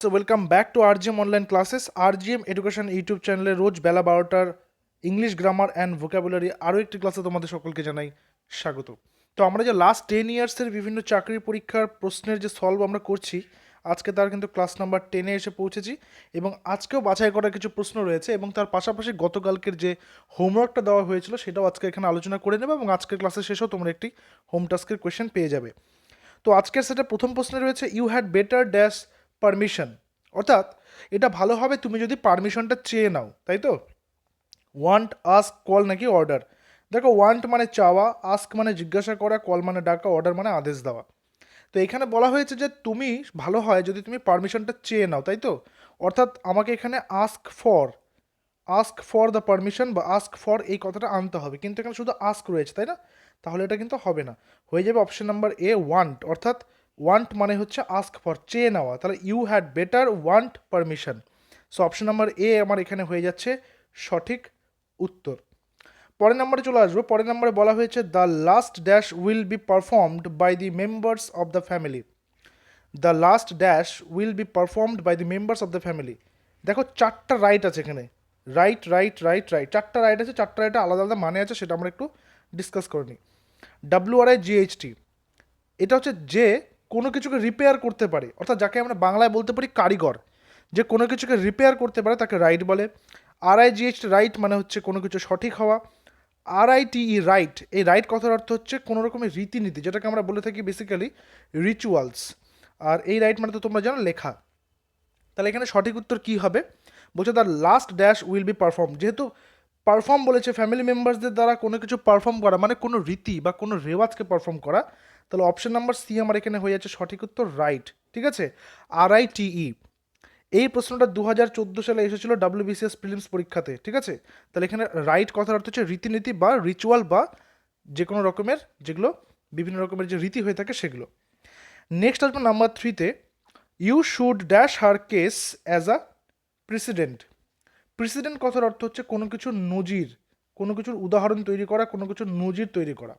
So welcome back to RGM online classes. RGM education YouTube চ্যানেলে রোজ বেলা 12টার English grammar and vocabulary আরও একটি ক্লাসে তোমাদের সকলকে জানাই স্বাগত। তো আমরা যে লাস্ট 10 ইয়ার্সের বিভিন্ন চাকরি পরীক্ষার প্রশ্নের যে সলভ আমরা করছি, আজকে তার কিন্তু ক্লাস নাম্বার 10-এ এসে পৌঁছেছি এবং আজকেও বাছাই করা কিছু প্রশ্ন রয়েছে এবং তার পাশাপাশি গতকালকের যে হোমওয়ার্কটা দেওয়া হয়েছিল সেটাও আজকে এখানে আলোচনা করে নেবে এবং আজকের ক্লাসের শেষেও তোমরা একটি হোম টাস্কের কোয়েশ্চেন পেয়ে যাবে। তো আজকের সেটা প্রথম প্রশ্নে রয়েছে you had better dash permission, অর্থাৎ এটা ভালো হবে তুমি যদি পারমিশনটা চেয়ে নাও, তাই তো? ওয়ান্ট, আস্ক, কল নাকি অর্ডার? দেখো, ওয়ান্ট মানে চাওয়া, আস্ক মানে জিজ্ঞাসা করা, কল মানে ডাকা, অর্ডার মানে আদেশ দেওয়া। তো এখানে বলা হয়েছে যে তুমি ভালো হয় যদি তুমি পারমিশনটা চেয়ে নাও, তাই তো? অর্থাৎ আমাকে এখানে আস্ক ফর দ্য পারমিশন বা আস্ক ফর এই কথাটা আনতে হবে, কিন্তু এখানে শুধু আস্ক রয়েছে, তাই না? তাহলে এটা কিন্তু হবে না, হয়ে যাবে অপশন নাম্বার এ ওয়ান্ট। অর্থাৎ ওয়ান্ট মানে হচ্ছে আস্ক ফর, চেয়ে নেওয়া, তাহলে you had better want permission. So option number A আমার এখানে হয়ে যাচ্ছে সঠিক উত্তর। পরের নম্বরে চলে আসবো। পরের নম্বরে বলা হয়েছে the last dash will be performed by the members of the family. The last dash will be performed by the members of the family. দেখো, চারটা রাইট আছে এখানে, রাইট রাইট রাইট রাইট, চারটা রাইট আছে, চারটা রাইটে আলাদা আলাদা মানে আছে, সেটা আমরা একটু ডিসকাস করে নিই। WRIGHT, এটা হচ্ছে যে কোনো কিছুকে রিপেয়ার করতে পারে, অর্থাৎ যাকে আমরা বাংলায় বলতে পারি কারিগর, যে কোনো কিছুকে রিপেয়ার করতে পারে তাকে রাইট বলে। RIGHT রাইট মানে হচ্ছে কোনো কিছু সঠিক হওয়া। RITE রাইট, এই রাইট কথার অর্থ হচ্ছে কোনো রকমের রীতিনীতি, যেটাকে আমরা বলে থাকি বেসিক্যালি রিচুয়ালস। আর এই রাইট মানে তো তোমরা জানো লেখা। তাহলে এখানে সঠিক উত্তর কী হবে? বলছে the last dash will B perform, যেহেতু পারফর্ম বলেছে ফ্যামিলি মেম্বার্সদের দ্বারা কোনো কিছু পারফর্ম করা মানে কোনো রীতি বা কোনো রেওয়াজকে পারফর্ম করা, তাহলে অপশন নাম্বার সি আমার এখানে হয়ে যাচ্ছে সঠিক উত্তর, রাইট। ঠিক আছে, RITE। এই প্রশ্নটা 2014 সালে এসেছিল WBCS প্রিলিমস পরীক্ষাতে, ঠিক আছে? তাহলে এখানে রাইট কথার অর্থ হচ্ছে রীতিনীতি বা রিচুয়াল বা যে কোনো রকমের যেগুলো বিভিন্ন রকমের যে রীতি হয়ে থাকে সেগুলো। নেক্সট আসবে নাম্বার 3-তে, you should dash her case as a president. President কথার অর্থ হচ্ছে কোনো কিছুর নজির, কোনো কিছুর উদাহরণ তৈরি করা, কোনো কিছুর নজির তৈরি করা।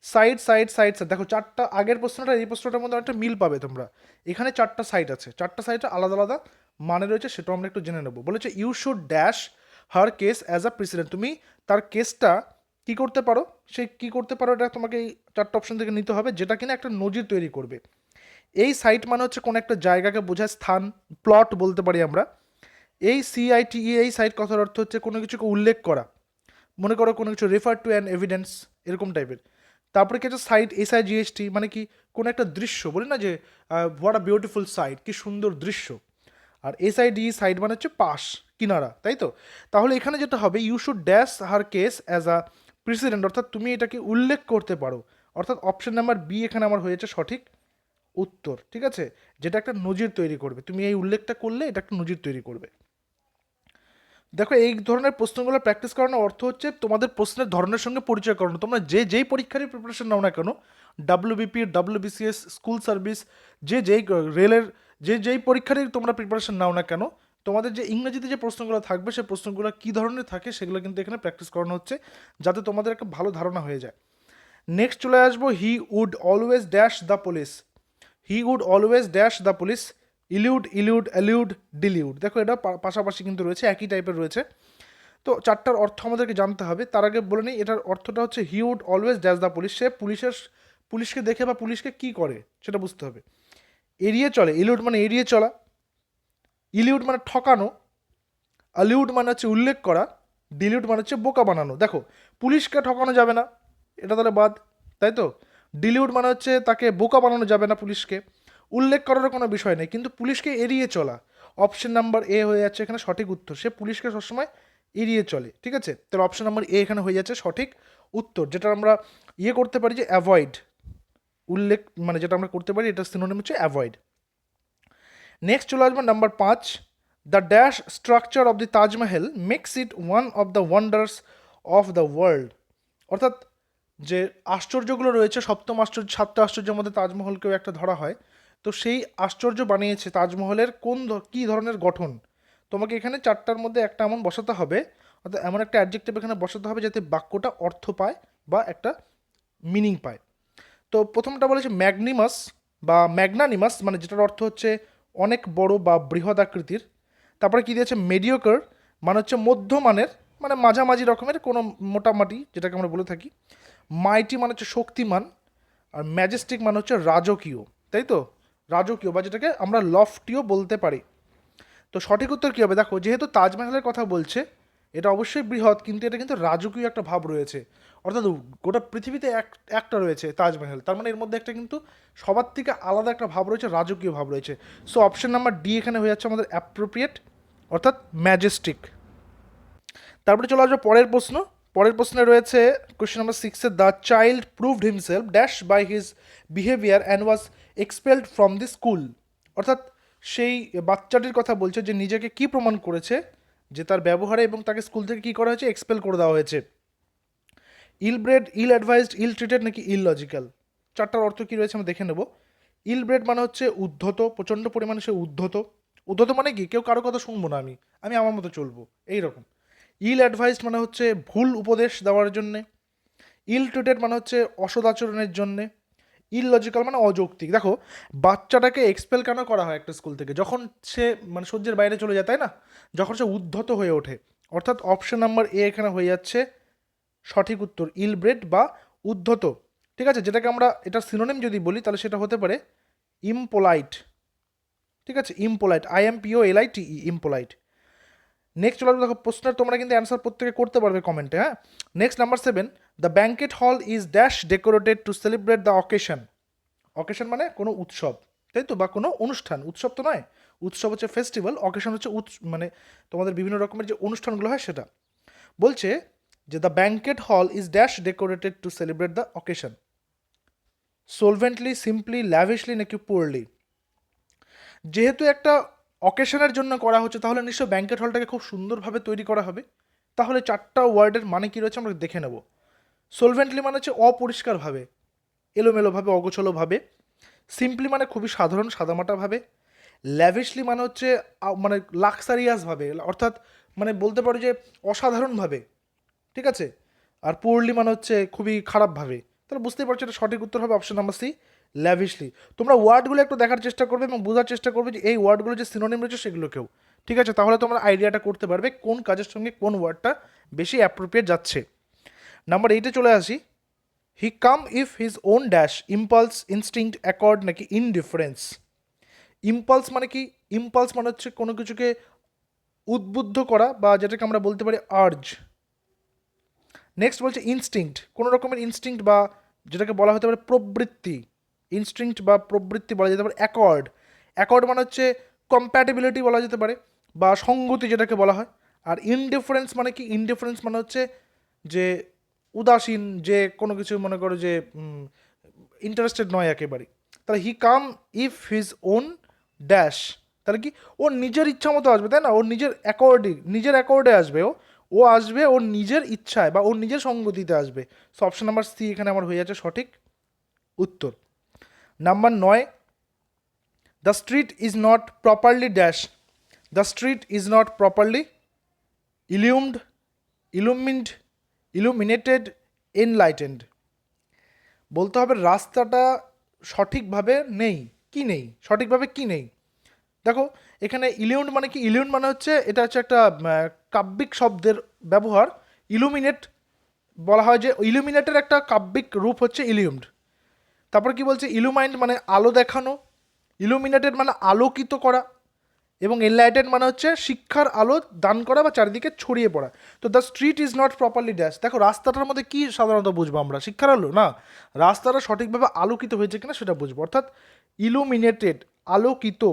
সাইড সাইড সাইড সাইড, দেখো চারটা, আগের প্রশ্নটা এই প্রশ্নটার মধ্যে একটা মিল পাবে তোমরা। এখানে চারটা সাইড আছে, চারটা সাইডে আলাদা আলাদা মানে রয়েছে, সেটাও আমরা একটু জেনে নেবো। বলেছে you should dash her case as a president, তুমি তার কেসটা কী করতে পারো, সেই কী করতে পারো এটা তোমাকে এই চারটা অপশন থেকে নিতে হবে, যেটা কিনা একটা নজির তৈরি করবে। এই সাইট মানে হচ্ছে কোনো একটা জায়গাকে বোঝায়, স্থান, প্লট বলতে পারি আমরা। এই CITE এই সাইট কথার অর্থ হচ্ছে কোনো কিছুকে উল্লেখ করা, মনে করো কোনো কিছু রেফার টু অ্যান এভিডেন্স, এরকম টাইপের। তারপরে কি হচ্ছে সাইট, SIGHT মানে কি কোনো একটা দৃশ্য, বলি না যে হোয়াট আ বিউটিফুল সাইট, কি সুন্দর দৃশ্য। আর SIDE সাইড মানে হচ্ছে পাশ, কিনারা, তাই তো? তাহলে এখানে যেটা হবে you should dash her case as a president, অর্থাৎ তুমি এটাকে উল্লেখ করতে পারো, অর্থাৎ অপশন নাম্বার বি এখানে আমার হয়েছে সঠিক উত্তর। ঠিক আছে, যেটা একটা নজির তৈরি করবে, তুমি এই উল্লেখটা করলে এটা একটা নজির তৈরি করবে। দেখো, এই ধরনের প্রশ্নগুলো প্র্যাকটিস করানোর অর্থ হচ্ছে তোমাদের প্রশ্নের ধরনের সঙ্গে পরিচয় করানো। তোমরা যেই পরীক্ষারই প্রিপারেশন নাও না কেন, WBP, WBCS, স্কুল সার্ভিস, যেই রেলের যেই পরীক্ষারই তোমরা প্রিপারেশন নাও না কেন, তোমাদের যে ইংরেজিতে যে প্রশ্নগুলো থাকবে সেই প্রশ্নগুলো কী ধরনের থাকে সেগুলো কিন্তু এখানে প্র্যাকটিস করানো হচ্ছে, যাতে তোমাদের একটা ভালো ধারণা হয়ে যায়। নেক্সট চলে আসবো, he would always dash the police. He would always dash the police, elude allude, delude. দেখো, এটা পাশাপাশি কিন্তু রয়েছে, একই টাইপের রয়েছে। তো চারটার অর্থ আমাদেরকে জানতে হবে। তার আগে বলে নিই, এটার অর্থটা হচ্ছে he would always dash the police, সে পুলিশকে দেখে বা পুলিশকে কি করে সেটা বুঝতে হবে। এড়িয়ে চলে, ইলিউড মানে এড়িয়ে চলা, ইলিউড মানে ঠকানো, অ্যালিউড মানে হচ্ছে উল্লেখ করা, ডিলিউড মানে হচ্ছে বোকা বানানো। দেখো, পুলিশকে ঠকানো যাবে না, এটা তাহলে বাদ, তাই তো? ডিলিউড মানে হচ্ছে তাকে বোকা বানানো যাবে না পুলিশকে, উল্লেখ করারও কোনো বিষয় নেই, কিন্তু পুলিশকে এড়িয়ে চলা, অপশন নাম্বার এ হয়ে যাচ্ছে এখানে সঠিক উত্তর। সে পুলিশকে সবসময় এড়িয়ে চলে, ঠিক আছে? তাহলে অপশন নাম্বার এ এখানে হয়ে যাচ্ছে সঠিক উত্তর, যেটা আমরা করতে পারি যে অ্যাভয়েড, উল্লেখ মানে যেটা আমরা করতে পারি এটা সিনোনিম হচ্ছে অ্যাভয়েড। নেক্সট চলে আসবে number 5, the dash structure of the Taj Mahal makes it one of the wonders of the world. অর্থাৎ যে আশ্চর্যগুলো রয়েছে, সপ্তম আশ্চর্য, সাতটা আশ্চর্যের মধ্যে তাজমহলকেও একটা ধরা হয়। তো সেই আশ্চর্য বানিয়েছে তাজমহলের কী ধরনের গঠন, তোমাকে এখানে চারটার মধ্যে একটা এমন বসাতে হবে, অর্থাৎ এমন একটা অ্যাডজেক্টিভ এখানে বসাতে হবে যাতে বাক্যটা অর্থ পায় বা একটা মিনিং পায়। তো প্রথমটা বলেছে ম্যাগনিমাস বা ম্যাগনানিমাস, মানে যেটার অর্থ হচ্ছে অনেক বড় বা বৃহৎ আকৃতির। তারপরে কী দিয়েছে, মেডিওকার মানে হচ্ছে মধ্যমানের, মানে মাঝামাঝি রকমের, কোনো মোটামুটি যেটাকে আমরা বলে থাকি। মাইটি মানে হচ্ছে শক্তিমান, আর ম্যাজেস্টিক মানে হচ্ছে রাজকীয়, তাই তো, রাজকীয় বা যেটাকে আমরা লফটিও বলতে পারি। তো সঠিক উত্তর কী হবে, দেখো যেহেতু তাজমহলের কথা বলছে, এটা অবশ্যই বৃহৎ, কিন্তু এটা কিন্তু রাজকীয় একটা ভাব রয়েছে, অর্থাৎ গোটা পৃথিবীতে একটা রয়েছে তাজমহল, তার মানে এর মধ্যে একটা কিন্তু সবার থেকে আলাদা একটা ভাব রয়েছে, রাজকীয় ভাব রয়েছে। সো অপশন নাম্বার ডি এখানে হয়ে যাচ্ছে আমাদের অ্যাপ্রোপ্রিয়েট, অর্থাৎ ম্যাজেস্টিক। তারপরে চলে আসবে পরের প্রশ্ন। পরের প্রশ্নে রয়েছে কোয়েশ্চেন নাম্বার 6-এ, the child proved himself dash by his behaviour and was expelled from the school. অর্থাৎ সেই বাচ্চাটির কথা বলছে যে নিজেকে কি প্রমাণ করেছে, যে তার ব্যবহারে, এবং তাকে স্কুল থেকে কী করা হয়েছে, এক্সপেল করে দেওয়া হয়েছে। ইল ব্রেড, ইল অ্যাডভাইসড, ইল ট্রিটেড নাকি ইল লজিক্যাল। চারটার অর্থ কী রয়েছে আমরা দেখে নেব। ইল ব্রেড মানে হচ্ছে উদ্ধত, প্রচণ্ড পরিমাণে সে উদ্ধত। উদ্ধত মানে কি, কেউ কারো কথা শুনবো না, আমি আমি আমার মতো চলবো, এইরকম। ইল অ্যাডভাইসড মানে হচ্ছে ভুল উপদেশ দেওয়ার জন্যে। ইল ট্রিটেড মানে হচ্ছে অসদাচরণের জন্যে। ইললজিক্যাল মানে অযৌক্তিক। দেখো বাচ্চাটাকে এক্সপেল কেন করা হয় একটা স্কুল থেকে, যখন সে মানে সহ্যের বাইরে চলে যায়, তাই না, যখন সে উদ্ধত হয়ে ওঠে। অর্থাৎ অপশন নাম্বার এ এখানে হয়ে যাচ্ছে সঠিক উত্তর, ইলব্রেড বা উদ্ধত। ঠিক আছে, যেটাকে আমরা এটার সিনোনিম যদি বলি তাহলে সেটা হতে পারে ইমপোলাইট। ঠিক আছে, ইমপোলাইট, IMPOLITE, ইমপোলাইট। নেক্সট চলে আসবে, দেখো প্রশ্নের তোমরা কিন্তু অ্যান্সার প্রত্যেকে করতে পারবে কমেন্টে, হ্যাঁ। Next number 7, the banquet hall is dash decorated to celebrate the occasion. Occasion মানে কোনো উৎসব, তাই তো, বা কোনো অনুষ্ঠান। উৎসব তো নয়, উৎসব হচ্ছে ফেস্টিভ্যাল, অকেশন হচ্ছে মানে তোমাদের বিভিন্ন রকমের যে অনুষ্ঠানগুলো হয় সেটা। বলছে যে the banquet hall is dash decorated to celebrate the occasion, solvently, simply, lavishly নাকি পুয়ারলি। যেহেতু একটা অকেশনের জন্য করা হচ্ছে, তাহলে নিশ্চয় ব্যাঙ্কেট হলটাকে খুব সুন্দরভাবে তৈরি করা হবে। তাহলে চারটা ওয়ার্ডের মানে কী রয়েছে আমরা দেখে নেব। সোলভেন্টলি মানে হচ্ছে অপরিষ্কারভাবে, এলোমেলোভাবে, অগোছলোভাবে। সিম্পলি মানে খুবই সাধারণ, সাদামাটাভাবে। ল্যাভিশলি মানে হচ্ছে মানে লাক্সারিয়াসভাবে, অর্থাৎ মানে বলতে পারো যে অসাধারণভাবে, ঠিক আছে। আর পুয়ারলি মানে হচ্ছে খুবই খারাপভাবে। তাহলে বুঝতেই পারছো এটা সঠিক উত্তর হবে অপশন নাম্বার সি, ল্যাভিশলি। তোমরা ওয়ার্ডগুলো একটু দেখার চেষ্টা করবে এবং বোঝার চেষ্টা করবে যে এই ওয়ার্ডগুলো যে সিনোনিম রয়েছে সেগুলোকেও, ঠিক আছে। তাহলে তোমরা আইডিয়াটা করতে পারবে কোন কাজের সঙ্গে কোন ওয়ার্ডটা বেশি অ্যাপ্রোপ্রিয়েট যাচ্ছে। নাম্বার 8-এ চলে আসি। He come of his own dash, impulse, instinct, accord নাকি ইনডিফারেন্স। ইম্পালস মানে কি, ইম্পালস মানে হচ্ছে কোনো কিছুকে উদ্বুদ্ধ করা, বা যেটাকে আমরা বলতে পারি আর্জ। নেক্সট বলছে ইনস্টিংক্ট, কোনো রকমের ইনস্টিংক্ট বা যেটাকে বলা হতে পারে প্রবৃত্তি, ইনস্টিংক্ট বা প্রবৃত্তি বলা যেতে পারে। অ্যাকর্ড, অ্যাকর্ড মানে হচ্ছে কম্প্যাটিবিলিটি বলা যেতে পারে, বা সঙ্গতি যেটাকে বলা হয়। আর ইনডিফারেন্স মানে কি, ইনডিফারেন্স মানে হচ্ছে যে উদাসীন, যে কোনো কিছু মনে করো যে ইন্টারেস্টেড নয় একেবারে। তাহলে he come of his own dash, তাহলে কি ওর নিজের ইচ্ছা মতো আসবে, তাই না, ওর নিজের নিজের অ্যাকর্ডে আসবে, ও আসবে ওর নিজের ইচ্ছায় বা ওর নিজের সঙ্গতিতে আসবে। সো অপশন নাম্বার সি এখানে আমার হয়ে যাচ্ছে সঠিক উত্তর। Number 9, the street is not properly dash, the street is not properly illumed, illumined, illuminated, enlightened. বলতে হবে রাস্তাটা সঠিকভাবে নেই, কি নেই, সঠিকভাবে কি নেই। দেখো এখানে ইলিউন্ড মানে কি, ইলিউন্ড মানে হচ্ছে এটা হচ্ছে একটা কাব্যিক শব্দের ব্যবহার। ইলুমিনেট বলা হয় যে ইলুমিনেটের একটা কাব্যিক রূপ হচ্ছে ইলিউমড। তারপর কি বলছে, ইলুমাইন্ড মানে আলো দেখানো, ইলুমিনেটেড মানে আলোকিত করা, এবং এনলাইটেড মানে হচ্ছে শিক্ষার আলো দান করা বা চারিদিকে ছড়িয়ে পড়া। তো the street is not properly dash, দেখো রাস্তাটার মধ্যে কি সাধারণত বুঝবো আমরা, শিক্ষার আলো না, রাস্তাটা সঠিকভাবে আলোকিত হয়েছে কিনা সেটা বুঝবো। অর্থাৎ ইলুমিনেটেড, আলোকিত,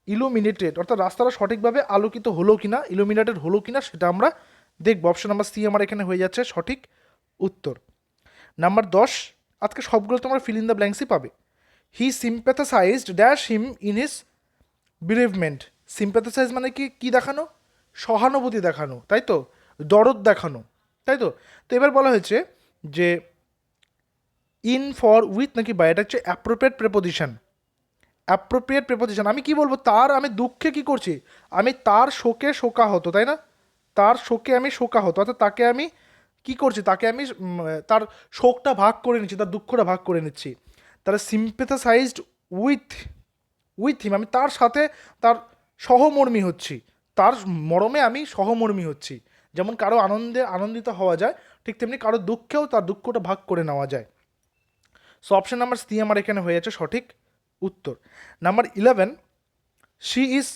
ইলুমিনেটেড অর্থাৎ রাস্তাটা সঠিকভাবে আলোকিত হলো কিনা, ইলুমিনেটেড হলো কিনা সেটা আমরা দেখবো। অপশন নাম্বার সি আমার এখানে হয়ে যাচ্ছে সঠিক উত্তর। নাম্বার 10, আজকে সবগুলো তোমার ফিল ইন দ্য ব্ল্যাঙ্কসই পাবে। হি সিম্প্যাথাসাইজড ড্যাশ হিম ইন হিজ বিরেভমেন্ট। সিম্প্যাথাসাইজ মানে কি, কি দেখানো, সহানুভূতি দেখানো, তাই তো, দরদ দেখানো, তাই তো। তো এবার বলা হয়েছে যে ইন, ফর, উইথ নাকি বাই, এটা হচ্ছে অ্যাপ্রোপ্রিয়েট প্রেপোজিশন। অ্যাপ্রোপ্রিয়েট প্রেপোজিশন, আমি কি বলবো, তার, আমি দুঃখে কি করছি, আমি তার শোকে শোকাহত, তাই না, তার শোকে আমি শোকাহত, অর্থাৎ তাকে আমি কি করছি, তাকে আমি তার শোকটা ভাগ করে নিচ্ছি, তার দুঃখটা ভাগ করে নিচ্ছি। তাহলে সিম্প্যাথাসাইজড উইথ উইথ হিম, আমি তার সাথে তার সহমর্মী হচ্ছি, তার মরমে আমি সহমর্মী হচ্ছি। যেমন কারো আনন্দে আনন্দিত হওয়া যায়, ঠিক তেমনি কারো দুঃখেও তার দুঃখটা ভাগ করে নেওয়া যায়। সো অপশন নাম্বার সি আমার এখানে হয়ে যাচ্ছে সঠিক উত্তর। Number 11, she is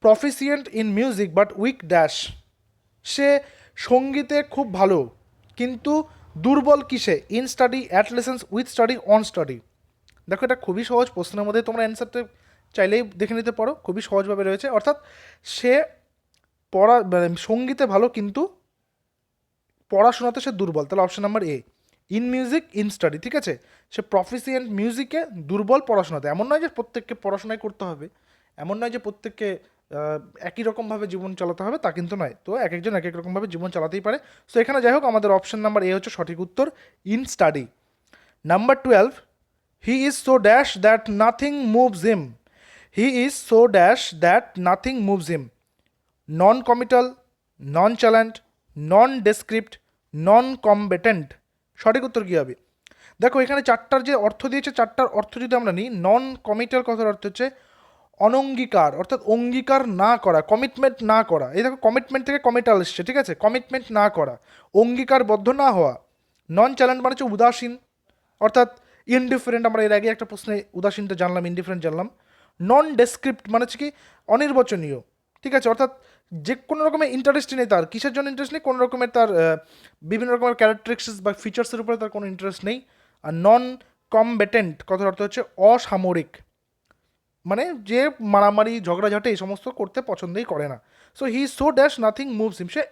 proficient in music but weak dash. সে সঙ্গীতে খুব ভালো কিন্তু দুর্বল কিসে? In study, at lessons, with study, on study. দেখো এটা খুবই সহজ, প্রশ্নের মধ্যে তোমরা অ্যান্সারটা চাইলেই দেখে নিতে পারো, খুবই সহজভাবে রয়েছে। অর্থাৎ সে সঙ্গীতে ভালো কিন্তু পড়াশোনাতে সে দুর্বল, তাহলে option number A, in music in study. ঠিক আছে, সে প্রফিসিয়েন্ট মিউজিকে, দুর্বল পড়াশোনাতে। এমন নয় যে প্রত্যেককে পড়াশোনায় করতে হবে, এমন নয় যে প্রত্যেককে একই রকমভাবে জীবন চালাতে হবে, তা কিন্তু নয়। তো এক একজন এক এক রকমভাবে জীবন চালাতেই পারে। সো এখানে যাই হোক আমাদের অপশন নাম্বার এ হচ্ছে সঠিক উত্তর, in study. Number 12, he is so dash that nothing moves him. He is so dash that nothing moves him. Noncommittal, nonchalant, nondescript, noncombatant. সঠিক উত্তর কী হবে? দেখো এখানে চারটার যে অর্থ দিয়েছে, চারটার অর্থ যদি আমরা নিই, নন কমিটাল কথার অর্থ হচ্ছে অনঙ্গীকার, অর্থাৎ অঙ্গীকার না করা, কমিটমেন্ট না করা। এই দেখো কমিটমেন্ট থেকে কমিটাল এসছে, ঠিক আছে, কমিটমেন্ট না করা, অঙ্গীকারবদ্ধ না হওয়া। নন চ্যালেন্ট মানে হচ্ছে উদাসীন, অর্থাৎ ইনডিফারেন্ট। আমরা এর আগে একটা প্রশ্নে উদাসীনটা জানলাম, ইনডিফারেন্ট জানলাম। নন ডেসক্রিপ্ট মানে হচ্ছে কি অনির্বচনীয়, ঠিক আছে, অর্থাৎ যে কোনো রকমের ইন্টারেস্ট নেই তার, কিসের জন্য ইন্টারেস্ট নেই, কোনো রকমের তার বিভিন্ন রকমের ক্যারেক্টারিস্টিক্স বা ফিচার্সের উপরে তার কোনো ইন্টারেস্ট নেই। আর নন কমব্যাটেন্ট কথার অর্থ হচ্ছে অসামরিক, মানে যে মারামারি ঝগড়াঝাটে এই সমস্ত করতে পছন্দই করে না। So he so dash nothing moves him, সে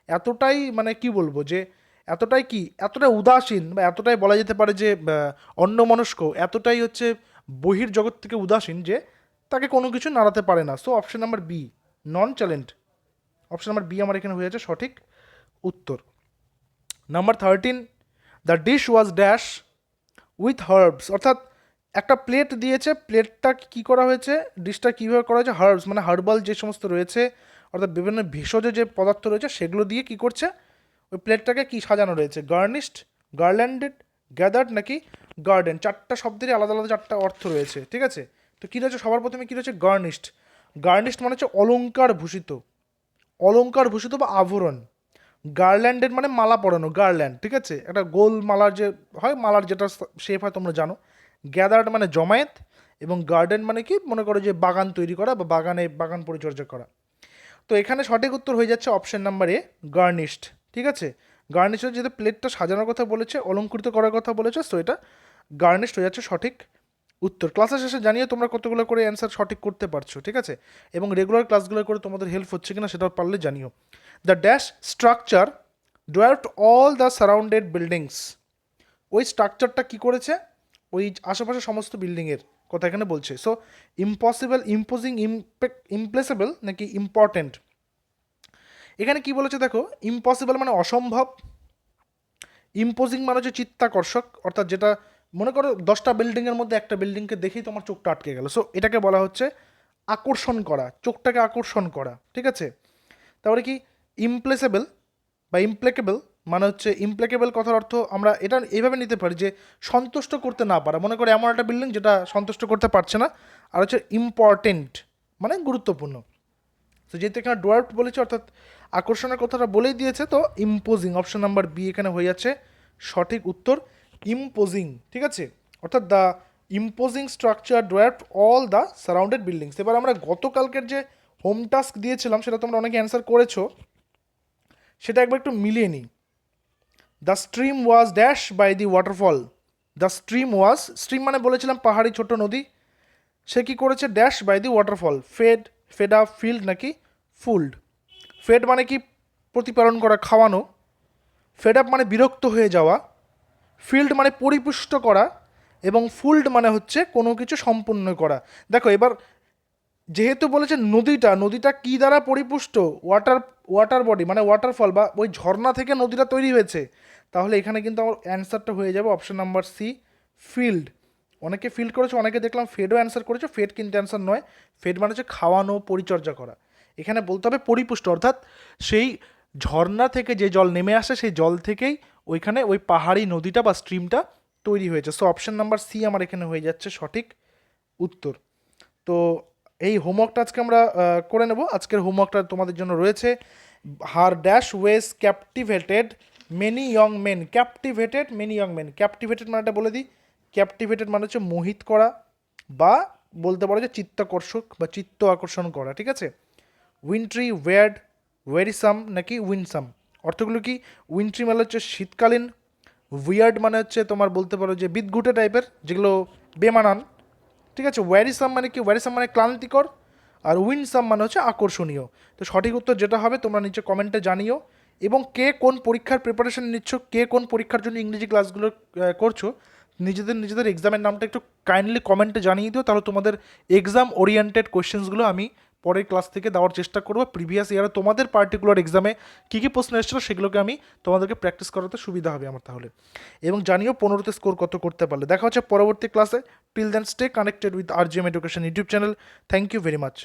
এতটাই মানে কি বলবো যে এতটাই কি, এতটাই উদাসীন, বা এতটাই বলা যেতে পারে যে অন্যমনস্ক, এতটাই হচ্ছে বহির্জগৎ থেকে উদাসীন যে তাকে কোনো কিছু নাড়াতে পারে না। সো অপশন নাম্বার বি, নন চ্যালেন্ট। অপশন নাম্বার বি আমার এখানে হয়ে যাচ্ছে সঠিক উত্তর। Number 13, the dish was dash with herbs. অর্থাৎ একটা প্লেট দিয়েছে, প্লেটটা কী করা হয়েছে, ডিশটা কীভাবে করা হয়েছে, হার্বস মানে হার্বাল যে সমস্ত রয়েছে, অর্থাৎ বিভিন্ন ভেষজ যে পদার্থ রয়েছে সেগুলো দিয়ে কী করছে, ওই প্লেটটাকে কি সাজানো রয়েছে, গার্নিশড, গার্ল্যান্ডেড, গ্যাদার্ড নাকি গার্ডেন। চারটা শব্দেরই আলাদা আলাদা চারটা অর্থ রয়েছে, ঠিক আছে। তো কী রয়েছে, সবার প্রথমে কী রয়েছে, গার্নিশড। গার্নিশড মানে হচ্ছে অলঙ্কার ভূষিত, অলঙ্কার ভূষিত বা আভরণ। গার্ল্যান্ডের মানে মালা পরানো, গার্ল্যান্ড, ঠিক আছে, একটা গোল মালার যে হয়, মালার যেটা শেপ হয় তোমরা জানো। গ্যাদার্ড মানে জমায়েত, এবং গার্ডেন মানে কি, মনে করো যে বাগান তৈরি করা বা বাগান পরিচর্যা করা। তো এখানে সঠিক উত্তর হয়ে যাচ্ছে অপশন নাম্বার এ, গার্নিশড। ঠিক আছে, গার্নিশড যেহেতু প্লেটটা সাজানোর কথা বলেছে, অলঙ্কৃত করার কথা বলেছে, সো এটা গার্নিশড হয়ে যাচ্ছে সঠিক উত্তর। ক্লাসের শেষে জানিয়ে তোমরা কতগুলো করে অ্যান্সার সঠিক করতে পারছো, ঠিক আছে, এবং রেগুলার ক্লাসগুলো করে তোমাদের হেল্প হচ্ছে কিনা সেটাও পারলে জানিও। The dash structure dwarfed all the surrounded buildings. ওই স্ট্রাকচারটা কী করেছে, ওই আশেপাশে সমস্ত বিল্ডিংয়ের কথা এখানে বলছে। সো ইম্পসিবল, ইম্পোজিং, ইমপ্লেসেবল নাকি ইম্পর্টেন্ট। এখানে কি বলেছে দেখো, ইম্পসিবল মানে অসম্ভব, ইম্পোজিং মানে হচ্ছে চিত্তাকর্ষক, অর্থাৎ যেটা মনে করো 10টা বিল্ডিংয়ের মধ্যে একটা বিল্ডিংকে দেখেই তোমার চোখটা আটকে গেল, সো এটাকে বলা হচ্ছে আকর্ষণ করা, চোখটাকে আকর্ষণ করা, ঠিক আছে। তারপরে কি ইমপ্লেসেবল বা ইমপ্লেকেবল মানে হচ্ছে, ইমপ্লেকেবল কথার অর্থ আমরা এটা এইভাবে নিতে পারি যে সন্তুষ্ট করতে না পারা, মনে করো এমন একটা বিল্ডিং যেটা সন্তুষ্ট করতে পারছে না। আর হচ্ছে ইম্পর্টেন্ট মানে গুরুত্বপূর্ণ। তো যেহেতু এখানে ডোয়ার্ফড বলেছে, অর্থাৎ আকর্ষণের কথাটা বলেই দিয়েছে, তো ইম্পোজিং অপশন নাম্বার বি এখানে হয়ে যাচ্ছে সঠিক উত্তর, ইম্পোজিং, ঠিক আছে, অর্থাৎ the imposing structure dwarfed all the surrounded buildings. এবার আমরা গতকালকের যে হোম টাস্ক দিয়েছিলাম সেটা তোমরা অনেকে অ্যান্সার করেছো, সেটা একবার একটু মিলিয়ে নিই। The stream was dash by the waterfall. The stream was, stream মানে বলেছিলাম পাহাড়ি ছোট নদী, সে কী করেছে, dash by the waterfall. Fed, fed up, field নাকি ফুলড। ফেড মানে কি প্রতিপালন করা, খাওয়ানো। ফেড আপ মানে বিরক্ত হয়ে যাওয়া। ফিল্ড মানে পরিপুষ্ট করা, এবং ফুলড মানে হচ্ছে কোনো কিছু সম্পূর্ণ করা। দেখো এবার যেহেতু বলেছে নদীটা, নদীটা কী দ্বারা পরিপুষ্ট, ওয়াটার বডি মানে ওয়াটারফল বা ওই ঝর্ণা থেকে নদীটা তৈরি হয়েছে, তাহলে এখানে কিন্তু আমার অ্যান্সারটা হয়ে যাবে অপশন নাম্বার সি, ফিল্ড। অনেকে ফিল্ড করেছে, অনেকে দেখলাম ফেডও অ্যান্সার করেছে। ফেড কিন্তু অ্যান্সার নয়, ফেড মানে হচ্ছে খাওয়ানো, পরিচর্যা করা। এখানে বলতে হবে পরিপুষ্ট, অর্থাৎ সেই ঝর্ণা থেকে যে জল নেমে আসে সেই জল থেকেই ওইখানে ওই পাহাড়ি নদীটা বা স্ট্রিমটা তৈরি হয়েছে। সো অপশন নাম্বার সি আমার এখানে হয়ে যাচ্ছে সঠিক উত্তর। তো এই হোমওয়ার্কটা আজকে আমরা করে নেব। আজকের হোমওয়ার্কটা তোমাদের জন্য রয়েছে, her dash ways captivated many young men. Captivated many young men, captivated মানেটা বলে দিই। ক্যাপটিভেটেড মানে হচ্ছে মোহিত করা, বা বলতে পারো যে চিত্তাকর্ষক বা চিত্ত আকর্ষণ করা, ঠিক আছে। উইন্ট্রি, ওয়ার্ড, ওয়েরিসাম নাকি উইনসাম, অর্থগুলো কি? উইন্ট্রি মানে হচ্ছে শীতকালীন, উইয়ার্ড মানে হচ্ছে তোমার বলতে পারো যে বিদঘুটে টাইপের, যেগুলো বেমানান, ঠিক আছে। ওয়ারিসাম মানে কি? ওয়ারিসাম মানে ক্লান্তিকর, আর উইনসাম মানে হচ্ছে আকর্ষণীয়। তো সঠিক উত্তর যেটা হবে তোমরা নিচে কমেন্টে জানিও, এবং কে কোন পরীক্ষার প্রিপারেশন নিচ্ছ, কে কোন পরীক্ষার জন্য ইংরেজি ক্লাসগুলো করছো, নিজেদের এক্সামের নামটা একটু কাইন্ডলি কমেন্টে জানিয়ে দিও, তাহলে তোমাদের এক্সাম ওরিয়েন্টেড কোয়েশ্চেন্সগুলো আমি পরের ক্লাস থেকে দেওয়ার চেষ্টা করবো। প্রিভিয়াস ইয়ারে তোমাদের পার্টিকুলার এক্সামে কী কী প্রশ্ন এসেছিলো সেগুলোকে আমি তোমাদেরকে প্র্যাকটিস করাতে সুবিধা হবে আমার তাহলে। এবং জানিও 15তে স্কোর কত করতে পারলে। দেখা হচ্ছে পরবর্তী ক্লাসে। Till then stay connected with RGM education YouTube channel. Thank you very much.